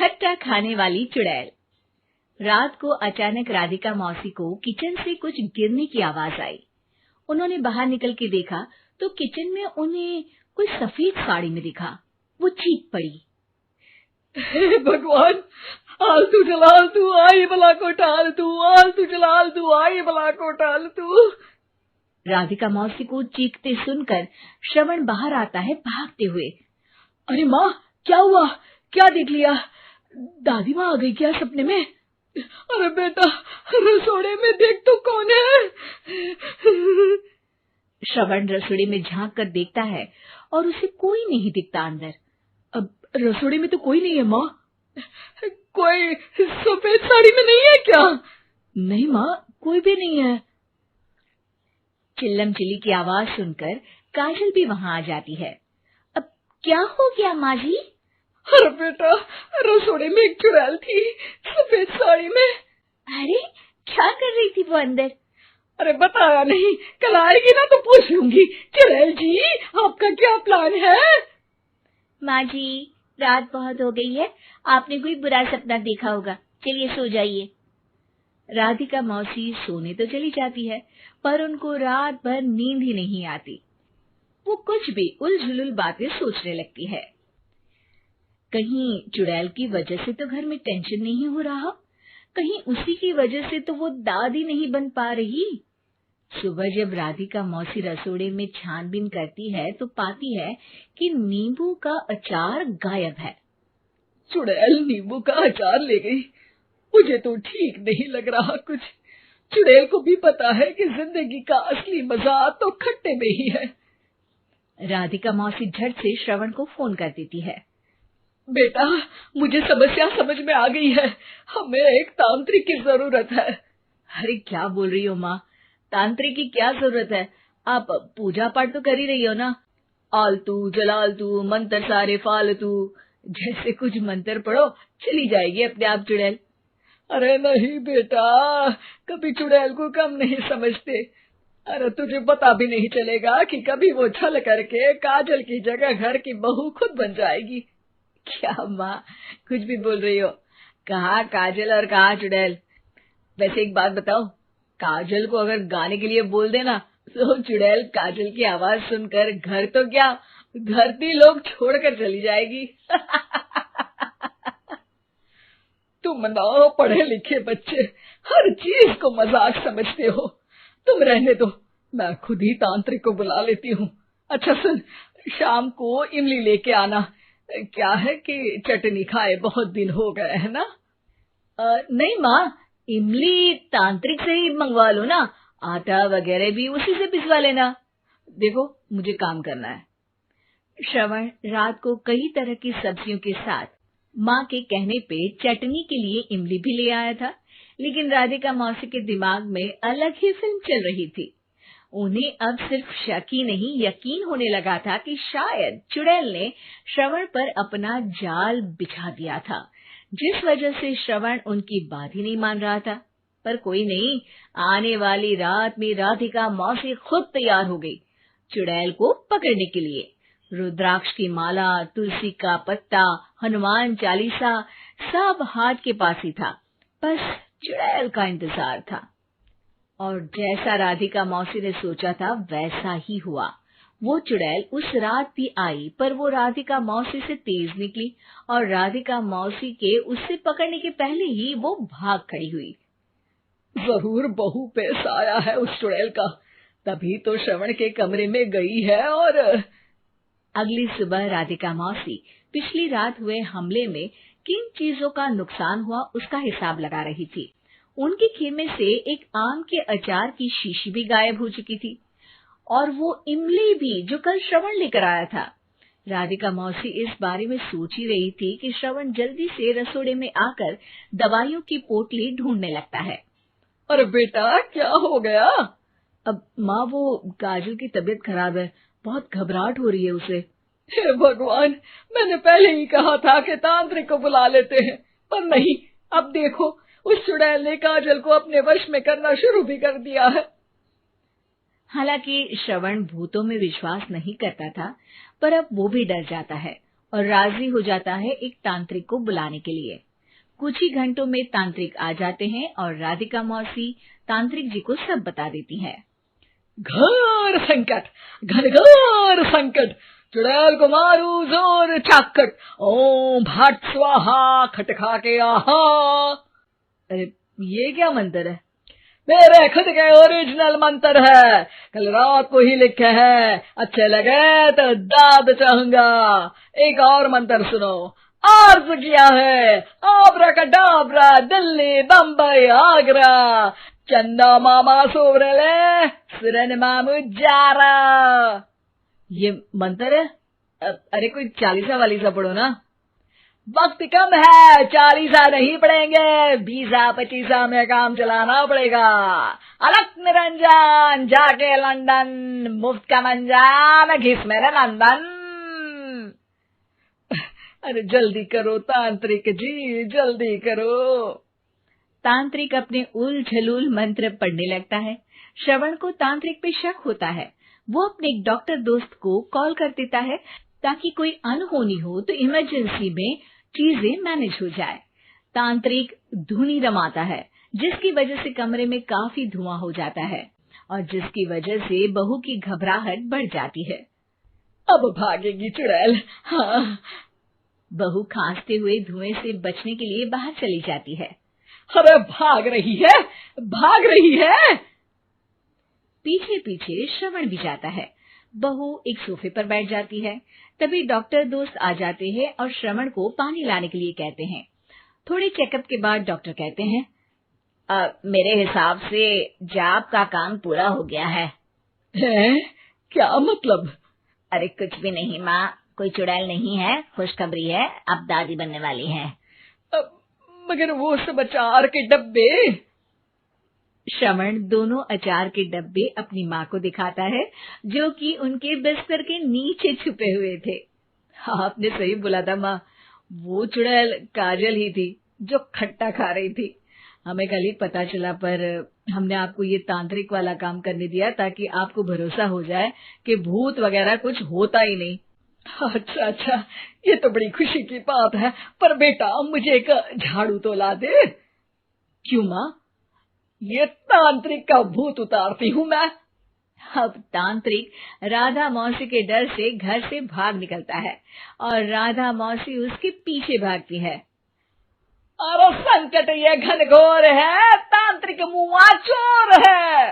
खट्टा खाने वाली चुड़ैल। रात को अचानक राधिका मौसी को किचन से कुछ गिरने की आवाज आई। उन्होंने बाहर निकल के देखा तो किचन में उन्हें कोई सफेद साड़ी में दिखा। वो चीख पड़ी, हे भगवान, आलतू जलालतू आई भला को टालतू, आलतू जलालतू आई भला को टालतू। राधिका मौसी को चीखते सुनकर श्रवण बाहर आता है भागते हुए। अरे माँ, क्या हुआ? क्या देख लिया? दादी माँ आ गई क्या सपने में? अरे बेटा, रसोड़े में देख तो कौन है? श्रवण रसोड़े में झांक कर देखता है और उसे कोई नहीं दिखता अंदर। अब रसोड़े में तो कोई नहीं है माँ। कोई सफेद साड़ी में नहीं है क्या? नहीं माँ, कोई भी नहीं है। चिल्लम चिल्ली की आवाज सुनकर काजल भी वहां आ जाती है। अब क्या हो गया माँ जी? अरे बेटा, रसोड़े में एक चुड़ैल थी सफेद साड़ी में। अरे क्या कर रही थी वो अंदर? अरे बताया नहीं, कल आएगी ना तो पूछ लूंगी। चुड़ैल जी, आपका क्या प्लान है? माँ जी, रात बहुत हो गई है, आपने कोई बुरा सपना देखा होगा, चलिए सो जाइए। राधिका मौसी सोने तो चली जाती है, पर उनको रात भर नींद ही नहीं आती। वो कुछ भी उलझुल बातें सोचने लगती है। कहीं चुड़ैल की वजह से तो घर में टेंशन नहीं हो रहा, कहीं उसी की वजह से तो वो दादी नहीं बन पा रही। सुबह जब राधिका मौसी रसोड़े में छानबीन करती है तो पाती है कि नींबू का अचार गायब है। चुड़ैल नींबू का अचार ले गई, मुझे तो ठीक नहीं लग रहा कुछ। चुड़ैल को भी पता है कि जिंदगी का असली मजा तो खट्टे में ही है। राधिका मौसी झट से श्रवण को फोन कर देती है। बेटा, मुझे समस्या समझ में आ गई है, हमें एक तांत्रिक की जरूरत है। अरे क्या बोल रही हो माँ, तांत्रिक की क्या जरूरत है? आप पूजा पाठ तो कर ही रही हो ना। आलतू जलालतू मंत्र सारे फालतू जैसे कुछ मंत्र पढ़ो, चली जाएगी अपने आप चुड़ैल। अरे नहीं बेटा, कभी चुड़ैल को कम नहीं समझते। अरे तुझे पता भी नहीं चलेगा कि कभी वो छल करके काजल की जगह घर की बहू खुद बन जाएगी। क्या माँ, कुछ भी बोल रही हो? कहाँ काजल और कहाँ चुड़ैल? वैसे एक बात बताओ, काजल को अगर गाने के लिए बोल देना तो चुड़ैल काजल की आवाज सुनकर घर तो क्या, धरती लोग छोड़कर चली जाएगी। तुम ना पढ़े लिखे बच्चे हर चीज को मजाक समझते हो। तुम रहने दो, मैं खुद ही तांत्रिक को बुला लेती हूँ। अच्छा सुन, शाम को इमली लेके आना। क्या है कि चटनी खाए बहुत दिन हो गए है ना? नहीं माँ, इमली तांत्रिक से ही मंगवा लो ना, आटा वगैरह भी उसी से पिसवा लेना। देखो मुझे काम करना है। श्रवण रात को कई तरह की सब्जियों के साथ माँ के कहने पे चटनी के लिए इमली भी ले आया था, लेकिन राधिका मौसी के दिमाग में अलग ही फिल्म चल रही थी। उन्हें अब सिर्फ शक ही नहीं यकीन होने लगा था कि शायद चुड़ैल ने श्रवण पर अपना जाल बिछा दिया था, जिस वजह से श्रवण उनकी बात ही नहीं मान रहा था। पर कोई नहीं, आने वाली रात में राधिका मौसी खुद तैयार हो गई चुड़ैल को पकड़ने के लिए। रुद्राक्ष की माला, तुलसी का पत्ता, हनुमान चालीसा सब हाथ के पास ही था, बस चुड़ैल का इंतजार था। और जैसा राधिका मौसी ने सोचा था वैसा ही हुआ। वो चुड़ैल उस रात भी आई, पर वो राधिका मौसी से तेज निकली और राधिका मौसी के उससे पकड़ने के पहले ही वो भाग खड़ी हुई। जरूर बहू पे साया है उस चुड़ैल का, तभी तो श्रवण के कमरे में गई है। और अगली सुबह राधिका मौसी पिछली रात हुए हमले में किन चीजों का नुकसान हुआ उसका हिसाब लगा रही थी। उनके खेमे से एक आम के अचार की शीशी भी गायब हो चुकी थी और वो इमली भी जो कल श्रवण लेकर आया था। राधिका मौसी इस बारे में सोच ही रही थी कि श्रवण जल्दी से रसोड़े में आकर दवाइयों की पोटली ढूंढने लगता है। अरे बेटा, क्या हो गया? अब माँ, वो काजल की तबीयत खराब है, बहुत घबराहट हो रही है उसे। हे भगवान, मैंने पहले ही कहा था कि तांत्रिक को बुला लेते हैं, पर नहीं। अब देखो, उस चुड़ैल ने काजल को अपने वश में करना शुरू भी कर दिया है। हालांकि श्रवण भूतों में विश्वास नहीं करता था, पर अब वो भी डर जाता है और राजी हो जाता है एक तांत्रिक को बुलाने के लिए। कुछ ही घंटों में तांत्रिक आ जाते हैं और राधिका मौसी तांत्रिक जी को सब बता देती है। घोर संकट, घनघोर संकट, चुड़ैल को मारू जोर चाकट, ओम भट स्वाहा खटखा के आहा। अरे ये क्या मंत्र है? मेरे खुद के ओरिजिनल मंत्र है, कल रात को ही लिखे हैं, अच्छे लगे तो दाद चाहूंगा। एक और मंत्र सुनो। अर्ज किया है आब्राकडाब्रा, दिल्ली बम्बई आगरा, चंदा मामा सोवरले सुरन मामू जारा। ये मंत्र है? अरे कोई 40 वालीसा पढ़ो ना। वक्त कम है, 40 नहीं पड़ेंगे, 20-25 में काम चलाना पड़ेगा। अलग निरंजन जाके लंदन, मुफ्त का मंजान घिस मेरे नंदन। अरे जल्दी करो तांत्रिक जी, जल्दी करो। तांत्रिक अपने उल झलूल मंत्र पढ़ने लगता है। श्रवण को तांत्रिक पे शक होता है। वो अपने एक डॉक्टर दोस्त को कॉल कर देता है ताकि कोई अनहोनी हो तो इमरजेंसी में चीजें मैनेज हो जाए। तांत्रिक धुनी रमाता है, जिसकी वजह से कमरे में काफी धुआं हो जाता है और जिसकी वजह से बहू की घबराहट बढ़ जाती है। अब भागेगी चुड़ैल। हाँ। बहू खांसते हुए धुएं से बचने के लिए बाहर चली जाती है। अरे भाग रही है, भाग रही है। पीछे पीछे श्रवण भी जाता है। बहू एक सोफे पर बैठ जाती है। तभी डॉक्टर दोस्त आ जाते हैं और श्रवण को पानी लाने के लिए कहते हैं। थोड़े चेकअप के बाद डॉक्टर कहते हैं, मेरे हिसाब से जाप का काम पूरा हो गया है। क्या मतलब? अरे कुछ भी नहीं माँ, कोई चुड़ैल नहीं है, खुशखबरी है, अब दादी बनने वाली है। मगर वो सब अचार के डब्बे। श्रवण दोनों अचार के डब्बे अपनी माँ को दिखाता है, जो कि उनके बिस्तर के नीचे छुपे हुए थे। आपने सही बोला था माँ, वो चुड़ैल काजल ही थी जो खट्टा खा रही थी। हमें कल ही पता चला, पर हमने आपको ये तांत्रिक वाला काम करने दिया ताकि आपको भरोसा हो जाए कि भूत वगैरह कुछ होता ही नहीं। अच्छा अच्छा, ये तो बड़ी खुशी की बात है, पर बेटा मुझे एक झाड़ू तो ला दे। क्यों माँ? ये तांत्रिक का भूत उतारती हूँ मैं। अब तांत्रिक राधा मौसी के डर से घर से भाग निकलता है और राधा मौसी उसके पीछे भागती है। अरे संकट ये घनघोर है, तांत्रिक मुआ चोर है।